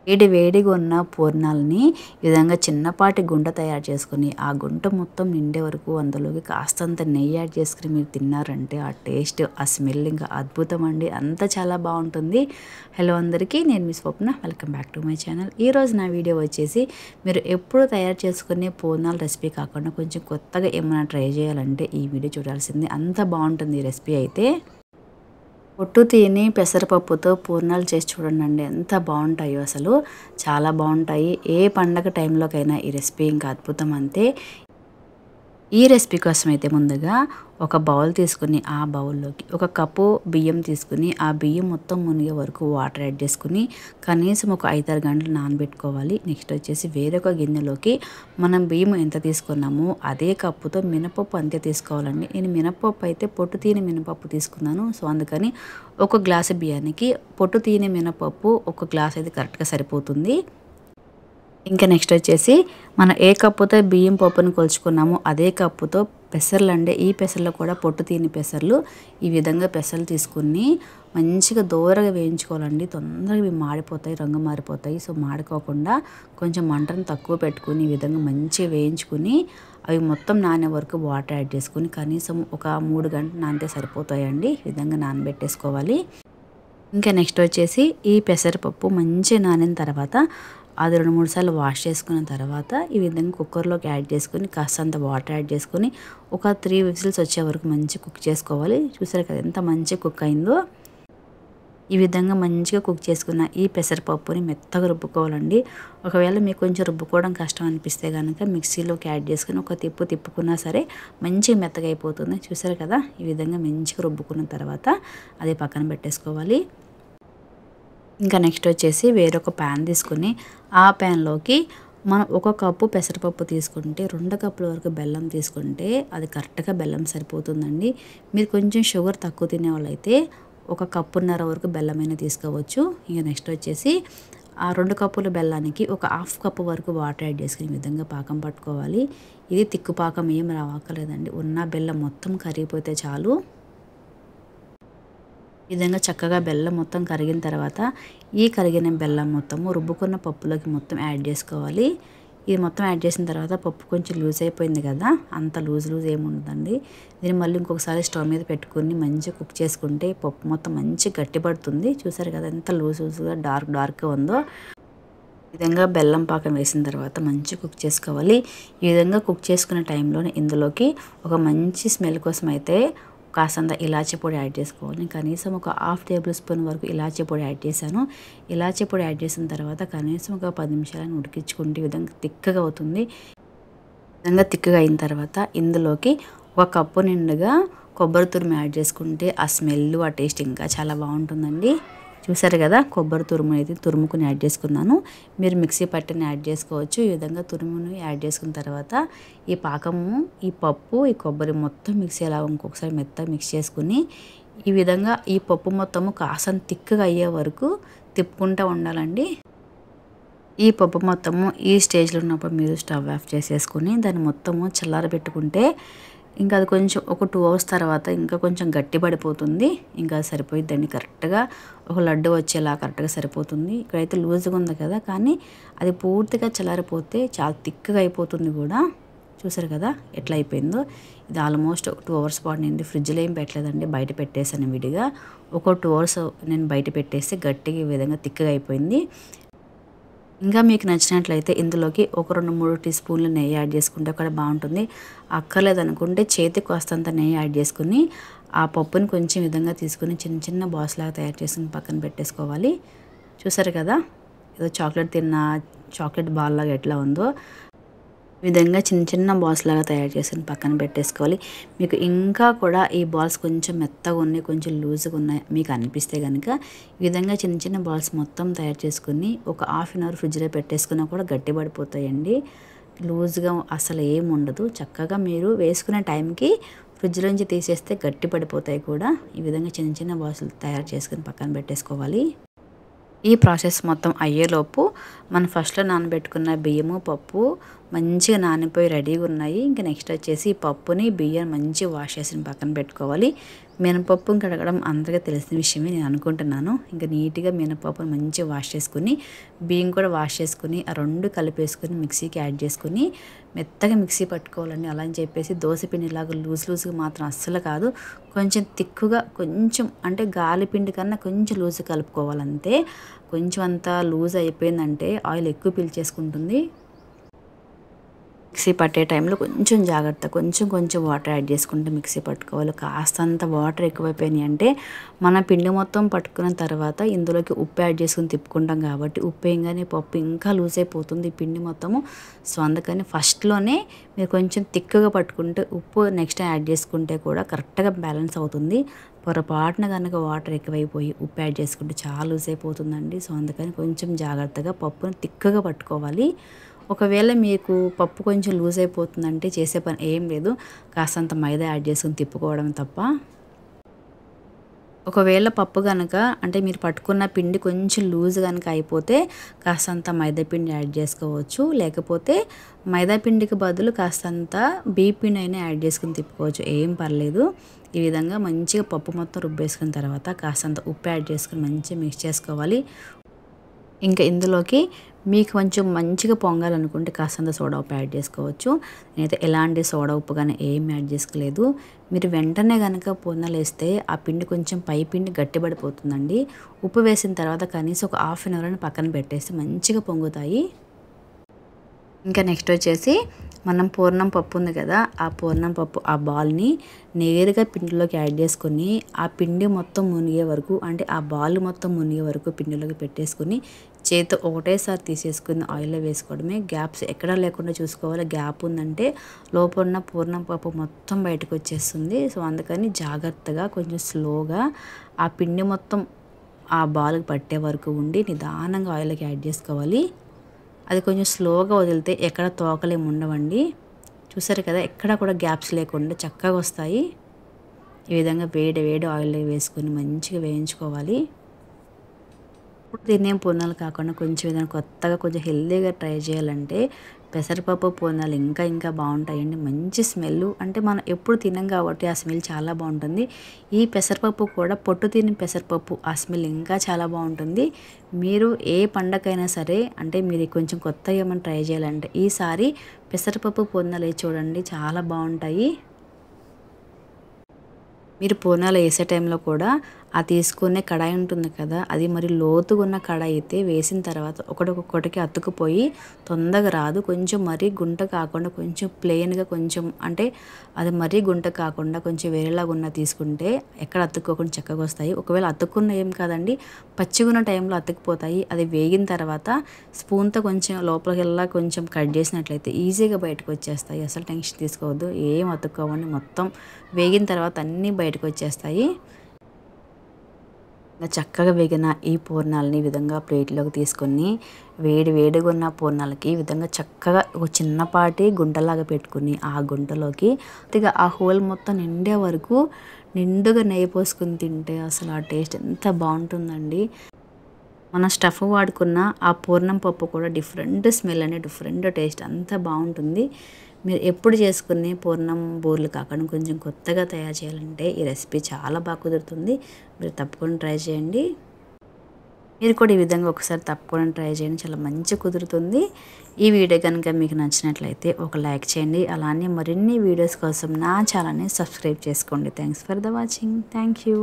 వేడి వేడిగా ఉన్న పూర్ణాలని ఈ విధంగా చిన్నపాటి గుంట తయారు చేసుకొని ఆ గుంట మొత్తం నిండే వరకు అందులోకి కాస్తంత నెయ్యి యాడ్ చేసుకుని మీరు తిన్నారంటే ఆ టేస్ట్ ఆ స్మెల్ ఇంకా అద్భుతం అండి. అంతా చాలా బాగుంటుంది. హలో అందరికీ, నేను మీ Swapna. Welcome back to my channel. ఈరోజు నా వీడియో వచ్చేసి మీరు ఎప్పుడు తయారు చేసుకునే పూర్ణాల రెసిపీ కాకుండా కొంచెం కొత్తగా ఏమైనా ట్రై చేయాలంటే ఈ వీడియో చూడాల్సింది. అంత బాగుంటుంది ఈ రెసిపీ అయితే. పొట్టు తీయని పెసరపప్పుతో పూర్ణాలు చేసి చూడండి, ఎంత బాగుంటాయో అసలు. చాలా బాగుంటాయి. ఏ పండగ టైంలోకైనా ఈ రెసిపీ ఇంకా అద్భుతం అంతే. ఈ రెసిపీ కోసం అయితే ముందుగా ఒక బౌల్ తీసుకుని ఆ బౌల్లోకి ఒక కప్పు బియ్యం తీసుకుని ఆ బియ్యం మొత్తం మునిగే వరకు వాటర్ యాడ్ చేసుకుని కనీసం ఒక 5-6 గంటలు నానబెట్టుకోవాలి. నెక్స్ట్ వచ్చేసి వేరొక గిన్నెలోకి మనం బియ్యం ఎంత తీసుకున్నామో అదే కప్పుతో మినపప్పు అంతే తీసుకోవాలండి. నేను మినపప్పు అయితే పొట్టు తీయని మినపప్పు తీసుకున్నాను. సో అందుకని ఒక గ్లాసు బియ్యానికి పొట్టు తీయని మినపప్పు ఒక గ్లాస్ అయితే కరెక్ట్గా సరిపోతుంది. ఇంకా నెక్స్ట్ వచ్చేసి మనం ఏ కప్పుతో బియ్యం పప్పును కొలుచుకున్నామో అదే కప్పుతో పెసర్లు అండి. ఈ పెసర్లు కూడా పొట్టు తీని పెసర్లు. ఈ విధంగా పెసర్లు తీసుకుని మంచిగా దూరగా వేయించుకోవాలండి. తొందరగా ఇవి మాడిపోతాయి, రంగు మారిపోతాయి. సో మాడిపోకుండా కొంచెం మంటను తక్కువ పెట్టుకుని ఈ విధంగా మంచిగా వేయించుకుని అవి మొత్తం నానే వరకు వాటర్ యాడ్ చేసుకుని కనీసం ఒక 3 గంటలు నానితే సరిపోతాయండి. ఈ విధంగా నానబెట్టేసుకోవాలి. ఇంకా నెక్స్ట్ వచ్చేసి ఈ పెసరపప్పు మంచిగా నానిన తర్వాత అది 2-3 సార్లు వాష్ చేసుకున్న తర్వాత ఈ విధంగా కుక్కర్లోకి యాడ్ చేసుకుని కాస్తంత వాటర్ యాడ్ చేసుకుని ఒక 3 విజిల్స్ వచ్చే వరకు మంచిగా కుక్ చేసుకోవాలి. చూసారు కదా ఎంత మంచిగా కుక్ అయిందో. ఈ విధంగా మంచిగా కుక్ చేసుకున్న ఈ పెసరపప్పుని మెత్తగా రుబ్బుకోవాలండి. ఒకవేళ మీకు కొంచెం రుబ్బుకోవడం కష్టం అనిపిస్తే కనుక మిక్సీలోకి యాడ్ చేసుకుని ఒక తిప్పుకున్నా సరే మంచిగా మెత్తగా అయిపోతుంది. చూసారు కదా, ఈ విధంగా మంచిగా రుబ్బుకున్న తర్వాత అది పక్కన పెట్టేసుకోవాలి. ఇంకా నెక్స్ట్ వచ్చేసి వేరొక ప్యాన్ తీసుకుని ఆ ప్యాన్లోకి మనం 1 కప్పు పెసరపప్పు తీసుకుంటే 2 కప్పుల వరకు బెల్లం తీసుకుంటే అది కరెక్ట్గా బెల్లం సరిపోతుందండి. మీరు కొంచెం షుగర్ తక్కువ తినే వాళ్ళైతే 1 కప్పున్నర వరకు బెల్లమైనా తీసుకోవచ్చు. ఇంకా నెక్స్ట్ వచ్చేసి ఆ 2 కప్పుల బెల్లానికి ఒక 1/2 కప్పు వరకు వాటర్ యాడ్ చేసుకుని ఈ విధంగా పాకం పట్టుకోవాలి. ఇది తిక్కు పాకం ఏం రావక్కర్లేదండి. ఉన్న బెల్లం మొత్తం కరిగిపోతే చాలు. ఈ విధంగా చక్కగా బెల్లం మొత్తం కరిగిన తర్వాత ఈ కరిగిన బెల్లం మొత్తము రుబ్బుకున్న పప్పులోకి మొత్తం యాడ్ చేసుకోవాలి. ఇది మొత్తం యాడ్ చేసిన తర్వాత పప్పు కొంచెం లూజ్ అయిపోయింది కదా, అంత లూజ్ ఏమి ఉండదండి. దీన్ని మళ్ళీ ఇంకొకసారి స్టవ్ మీద పెట్టుకుని మంచిగా కుక్ చేసుకుంటే పప్పు మొత్తం మంచిగా గట్టిపడుతుంది. చూసారు కదా ఎంత లూజ్గా డార్క్గా ఉందో. ఈ విధంగా బెల్లం పాకం వేసిన తర్వాత మంచిగా కుక్ చేసుకోవాలి. ఈ విధంగా కుక్ చేసుకునే టైంలోనే ఇందులోకి ఒక మంచి స్మెల్ కోసం అయితే కాస్తంత ఇలాచీ పొడి యాడ్ చేసుకోవాలి. కనీసం ఒక 1/2 టేబుల్ స్పూన్ వరకు ఇలాచీ పొడి యాడ్ చేశాను. ఇలాచీ పొడి యాడ్ చేసిన తర్వాత కనీసం ఒక 10 నిమిషాలను ఉడికించుకుంటే ఈ విధంగా తిక్కగా అవుతుంది. ఈ విధంగా తిక్కగా అయిన తర్వాత ఇందులోకి 1 కప్పు నిండుగా కొబ్బరి తురుము యాడ్ చేసుకుంటే ఆ స్మెల్ ఆ టేస్ట్ ఇంకా చాలా బాగుంటుందండి. చూసారు కదా, కొబ్బరి తురుము అయితే తురుముకుని యాడ్ చేసుకున్నాను. మీరు మిక్సీ పట్టిని యాడ్ చేసుకోవచ్చు. ఈ విధంగా తురుమును యాడ్ చేసుకున్న తర్వాత ఈ పాకము, ఈ పప్పు, ఈ కొబ్బరి మొత్తం మిక్సీ అలా ఇంకొకసారి మెత్తగా మిక్స్ చేసుకుని ఈ విధంగా ఈ పప్పు మొత్తము కాస్త తిక్కగా అయ్యే వరకు తిప్పుకుంటూ ఉండాలండి. ఈ పప్పు మొత్తము ఈ స్టేజ్లో ఉన్నప్పుడు మీరు స్టవ్ ఆఫ్ చేసేసుకుని దాన్ని మొత్తము చల్లారబెట్టుకుంటే ఇంకా అది కొంచెం ఒక 2 అవర్స్ తర్వాత ఇంకా కొంచెం గట్టి పడిపోతుంది. ఇంకా సరిపోయిద్దండి. కరెక్ట్గా ఒక లడ్డు వచ్చేలా కరెక్ట్గా సరిపోతుంది. ఇక్కడైతే లూజ్గా ఉంది కదా, కానీ అది పూర్తిగా చల్లారిపోతే చాలా తిక్కగా అయిపోతుంది కూడా. చూసారు కదా ఎట్లా అయిపోయిందో. ఇది ఆల్మోస్ట్ 2 అవర్స్ పాటు నేను ఫ్రిడ్జ్లో ఏం పెట్టలేదండి, బయట పెట్టేశాను విడిగా. ఒక 2 అవర్స్ నేను బయట పెట్టేస్తే గట్టిగా ఈ విధంగా తిక్కగా అయిపోయింది. ఇంకా మీకు నచ్చినట్లయితే ఇందులోకి ఒక 2-3 టీ స్పూన్లు నెయ్యి యాడ్ చేసుకుంటే కూడా బాగుంటుంది. అక్కర్లేదనుకుంటే చేతికి వస్తంత నెయ్యి యాడ్ చేసుకుని ఆ పప్పుని కొంచెం విధంగా తీసుకుని చిన్న చిన్న బాల్స్ లాగా తయారు చేసుకుని పక్కన పెట్టేసుకోవాలి. చూసారు కదా, ఏదో చాక్లెట్ బాల్ లాగా ఎట్లా ఉందో ఈ విధంగా చిన్న చిన్న బాల్స్ లాగా తయారు చేసుకుని పక్కన పెట్టేసుకోవాలి. మీకు ఇంకా కూడా ఈ బాల్స్ కొంచెం మెత్తగా ఉన్నాయి, కొంచెం లూజ్గా ఉన్నాయి మీకు అనిపిస్తే కనుక ఈ విధంగా చిన్న చిన్న బాల్స్ మొత్తం తయారు చేసుకుని ఒక 1/2 అవర్ ఫ్రిడ్జ్లో పెట్టేసుకున్నా కూడా గట్టి పడిపోతాయండి. లూజ్గా అసలు ఏం ఉండదు. చక్కగా మీరు వేసుకునే టైంకి ఫ్రిడ్జ్లోంచి తీసేస్తే గట్టి పడిపోతాయి కూడా. ఈ విధంగా చిన్న చిన్న బాల్స్ తయారు చేసుకుని పక్కన పెట్టేసుకోవాలి. ఈ ప్రాసెస్ మొత్తం అయ్యేలోపు మనం ఫస్ట్లో నానబెట్టుకున్న బియ్యము, పప్పు మంచిగా నానిపోయి రెడీగా ఉన్నాయి. ఇంకా నెక్స్ట్ వచ్చేసి ఈ పప్పుని బియ్యం మంచిగా వాష్ చేసి పక్కన పెట్టుకోవాలి. మినపప్పు కడగడం అందరికీ తెలిసిన విషయమే నేను అనుకుంటున్నాను. ఇంకా నీట్గా మినపప్పును మంచిగా వాష్ చేసుకుని, బియ్యం కూడా వాష్ చేసుకుని, ఆ రెండు కలిపేసుకుని మిక్సీకి యాడ్ చేసుకుని మెత్తగా మిక్సీ పట్టుకోవాలండి. అలా అని చెప్పేసి దోశ పిండిలాగా లూజ్గా మాత్రం అస్సలు కాదు, కొంచెం తిక్కుగా, కొంచెం అంటే గాలి పిండి కన్నా కొంచెం లూజ్ కలుపుకోవాలంతే. కొంచెం అంతా లూజ్ అయిపోయిందంటే ఆయిల్ ఎక్కువ పీల్చేసుకుంటుంది. మిక్సీ పట్టే టైంలో కొంచెం జాగ్రత్త, కొంచెం వాటర్ యాడ్ చేసుకుంటే మిక్సీ పట్టుకోవాలి. కాస్తంత వాటర్ ఎక్కువైపోయినాయి అంటే మన పిండి మొత్తం పట్టుకున్న తర్వాత ఇందులోకి ఉప్పు యాడ్ చేసుకుని తిప్పుకుంటాం కాబట్టి ఉప్పు వేయగానే పప్పు ఇంకా లూజ్ అయిపోతుంది పిండి మొత్తము. సో అందుకని ఫస్ట్లోనే మీరు కొంచెం తిక్కుగా పట్టుకుంటే ఉప్పు నెక్స్ట్ యాడ్ చేసుకుంటే కూడా కరెక్ట్గా బ్యాలెన్స్ అవుతుంది. పొరపాటున కనుక వాటర్ ఎక్కువైపోయి ఉప్పు యాడ్ చేసుకుంటే చాలా లూజ్ అయిపోతుందండి. సో అందుకని కొంచెం జాగ్రత్తగా పప్పును తిక్కుగా పట్టుకోవాలి. ఒకవేళ మీకు పప్పు కొంచెం లూజ్ అయిపోతుందంటే చేసే పని ఏం లేదు, కాస్తంత మైదా యాడ్ చేసుకుని తిప్పుకోవడం తప్ప. ఒకవేళ పప్పు కనుక అంటే మీరు పట్టుకున్న పిండి కొంచెం లూజ్ కనుక అయిపోతే కాస్తంత మైదా పిండి యాడ్ చేసుకోవచ్చు, లేకపోతే మైదా పిండికి బదులు కాస్తంత బియ్యం పిండి అయినా యాడ్ చేసుకుని తిప్పుకోవచ్చు, ఏం పర్లేదు. ఈ విధంగా మంచిగా పప్పు మొత్తం రుబ్బేసుకున్న తర్వాత కాస్తంత ఉప్పు యాడ్ చేసుకుని మంచిగా మిక్స్ చేసుకోవాలి. ఇంకా ఇందులోకి మీకు కొంచెం మంచిగా పొంగాలనుకుంటే కాస్తంత సోడా ఉప్పు యాడ్ చేసుకోవచ్చు. నేనైతే ఎలాంటి సోడా ఉప్పు కానీ ఏం యాడ్ చేసుకోలేదు. మీరు వెంటనే కనుక పూర్ణాలు వేస్తే ఆ పిండి కొంచెం పై పిండి గట్టిపడిపోతుందండి. ఉప్పు వేసిన తర్వాత కనీసం ఒక హాఫ్ అన్ అవర్ అని పక్కన పెట్టేస్తే మంచిగా పొంగుతాయి. ఇంకా నెక్స్ట్ వచ్చేసి మనం పూర్ణం పప్పు ఉంది కదా, ఆ పూర్ణం పప్పు ఆ బాల్ని నేరుగా పిండిలోకి యాడ్ చేసుకొని ఆ పిండి మొత్తం మునిగే వరకు, అంటే ఆ బాల్ మొత్తం మునిగే వరకు పిండిలోకి పెట్టేసుకుని చేతితో ఒకటేసారి తీసేసుకుని ఆయిల్లో వేసుకోవడమే. గ్యాప్స్ ఎక్కడా లేకుండా చూసుకోవాలి. గ్యాప్ ఉందంటే లోపల ఉన్న పూర్ణం పప్పు మొత్తం బయటకు వచ్చేస్తుంది. సో అందుకని జాగ్రత్తగా కొంచెం స్లోగా ఆ పిండి మొత్తం ఆ బాల్కి పట్టే వరకు ఉండి నిదానంగా ఆయిల్లోకి యాడ్ చేసుకోవాలి. అది కొంచెం స్లోగా వదిలితే ఎక్కడ తోకలేము ఉండవండి. చూసారు కదా, ఎక్కడ కూడా గ్యాప్స్ లేకుండా చక్కగా వస్తాయి. ఈ విధంగా వేడి ఆయిల్లో వేసుకొని మంచిగా వేయించుకోవాలి. ఇప్పుడు తినే పూర్ణాలు కాకుండా కొంచెం ఏదైనా కొత్తగా కొంచెం హెల్తీగా ట్రై చేయాలంటే పెసరపప్పు పూర్ణాలు ఇంకా బాగుంటాయండి. మంచి స్మెల్, అంటే మనం ఎప్పుడు తినం కాబట్టి ఆ స్మెల్ చాలా బాగుంటుంది. ఈ పెసరపప్పు కూడా పొట్టు తిని పెసరపప్పు ఆ స్మెల్ ఇంకా చాలా బాగుంటుంది. మీరు ఏ పండగైనా సరే, అంటే మీరు కొంచెం కొత్తగా ఏమైనా ట్రై చేయాలంటే ఈసారి పెసరపప్పు పూర్ణాలు వేసి చూడండి, చాలా బాగుంటాయి. మీరు పూర్ణాలు వేసే టైంలో కూడా ఆ తీసుకునే కడాయి ఉంటుంది కదా, అది మరి లోతుగా ఉన్న కడాయి అయితే వేసిన తర్వాత ఒకటికి అతుక్కుపోయి తొందరగా రాదు. కొంచెం మరీ గుంట కాకుండా కొంచెం ప్లెయిన్గా, కొంచెం అంటే అది మరీ గుంట కాకుండా కొంచెం వేరేలాగా ఉన్న తీసుకుంటే ఎక్కడ అతుక్కోకుండా చక్కగా వస్తాయి. ఒకవేళ అతుక్కున్న ఏం కాదండి, పచ్చిగున్న టైంలో అతుక్కుపోతాయి. అది వేగిన తర్వాత స్పూన్తో కొంచెం లోపలికి కొంచెం కట్ చేసినట్లయితే ఈజీగా బయటకు వచ్చేస్తాయి. అసలు టెన్షన్ తీసుకోవద్దు, ఏం అతుక్కోవండి. మొత్తం వేగిన తర్వాత అన్నీ బయటకు వచ్చేస్తాయి. చక్కగా వేగిన ఈ పూర్ణాలని ఈ విధంగా ప్లేట్లోకి తీసుకొని వేడిగా ఉన్న పూర్ణాలకి ఈ విధంగా చక్కగా ఒక చిన్నపాటి గుంటలాగా పెట్టుకుని ఆ గుంటలోకి ఆ హోల్ మొత్తం నిండే వరకు నిండుగా నెయ్యి పోసుకుని తింటే అసలు ఆ టేస్ట్ ఎంత బాగుంటుందండి. మన స్టఫ్ వాడుకున్న ఆ పూర్ణం పప్పు కూడా డిఫరెంట్ స్మెల్ అని, డిఫరెంట్ టేస్ట్ అంతా బాగుంటుంది. మీరు ఎప్పుడు చేసుకునే పూర్ణం బూరెలు కాకుండా కొంచెం కొత్తగా తయారు చేయాలంటే ఈ రెసిపీ చాలా బాగా కుదురుతుంది. మీరు తప్పకుండా ట్రై చేయండి. మీరు కూడా ఈ విధంగా ఒకసారి తప్పకుండా ట్రై చేయండి, చాలా మంచి కుదురుతుంది. ఈ వీడియో కనుక మీకు నచ్చినట్లయితే ఒక లైక్ చేయండి. అలానే మరిన్ని వీడియోస్ కోసం నా ఛానల్ని సబ్స్క్రైబ్ చేసుకోండి. Thanks for the watching. Thank you.